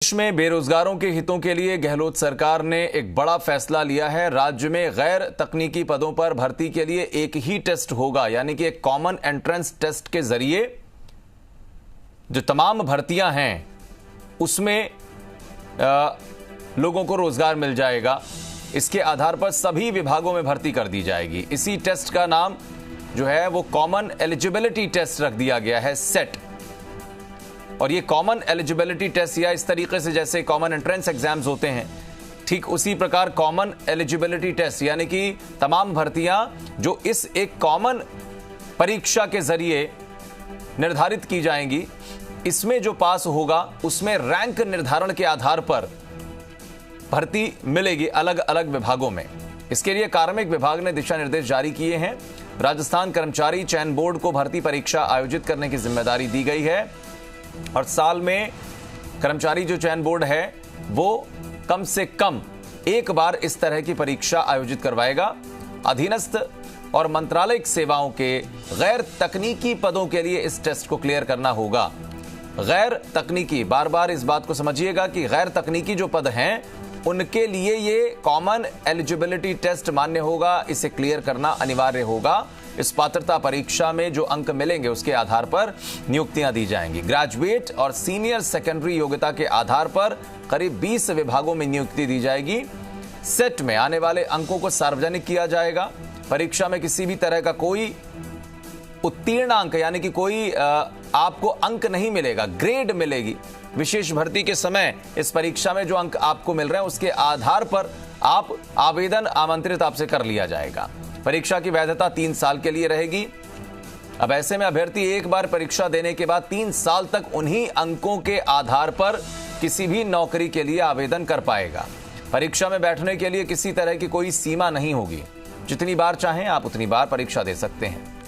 देश में बेरोजगारों के हितों के लिए गहलोत सरकार ने एक बड़ा फैसला लिया है। राज्य में गैर तकनीकी पदों पर भर्ती के लिए एक ही टेस्ट होगा, यानी कि एक कॉमन एंट्रेंस टेस्ट के जरिए जो तमाम भर्तियां हैं उसमें लोगों को रोजगार मिल जाएगा। इसके आधार पर सभी विभागों में भर्ती कर दी जाएगी। इसी टेस्ट का नाम जो है वो कॉमन एलिजिबिलिटी टेस्ट रख दिया गया है, सेट। और ये कॉमन एलिजिबिलिटी टेस्ट या इस तरीके से जैसे कॉमन एंट्रेंस एग्जाम्स होते हैं, ठीक उसी प्रकार कॉमन एलिजिबिलिटी टेस्ट यानी कि तमाम भर्तियां जो इस एक कॉमन परीक्षा के जरिए निर्धारित की जाएंगी, इसमें जो पास होगा उसमें रैंक निर्धारण के आधार पर भर्ती मिलेगी अलग अलग विभागों में। इसके लिए कार्मिक विभाग ने दिशा निर्देश जारी किए हैं। राजस्थान कर्मचारी चयन बोर्ड को भर्ती परीक्षा आयोजित करने की जिम्मेदारी दी गई है और साल में कर्मचारी जो चयन बोर्ड है वो कम से कम एक बार इस तरह की परीक्षा आयोजित करवाएगा। अधीनस्थ और मंत्रालयिक सेवाओं के गैर तकनीकी पदों के लिए इस टेस्ट को क्लियर करना होगा। गैर तकनीकी, बार बार इस बात को समझिएगा कि गैर तकनीकी जो पद हैं उनके लिए ये कॉमन एलिजिबिलिटी टेस्ट मान्य होगा, इसे क्लियर करना अनिवार्य होगा। इस पात्रता परीक्षा में जो अंक मिलेंगे उसके आधार पर नियुक्तियां दी जाएंगी। ग्रेजुएट और सीनियर सेकेंडरी योग्यता के आधार पर करीब 20 विभागों में नियुक्ति दी जाएगी। सेट में आने वाले अंकों को सार्वजनिक किया जाएगा। परीक्षा में किसी भी तरह का कोई उत्तीर्ण अंक यानी कि कोई आपको अंक नहीं मिलेगा, ग्रेड मिलेगी। विशेष भर्ती के समय इस परीक्षा में जो अंक आपको मिल रहे हैं उसके आधार पर आप आवेदन आमंत्रित आपसे कर लिया जाएगा। परीक्षा की वैधता 3 साल के लिए रहेगी। अब ऐसे में अभ्यर्थी एक बार परीक्षा देने के बाद 3 साल तक उन्हीं अंकों के आधार पर किसी भी नौकरी के लिए आवेदन कर पाएगा। परीक्षा में बैठने के लिए किसी तरह की कोई सीमा नहीं होगी। जितनी बार चाहें आप उतनी बार परीक्षा दे सकते हैं।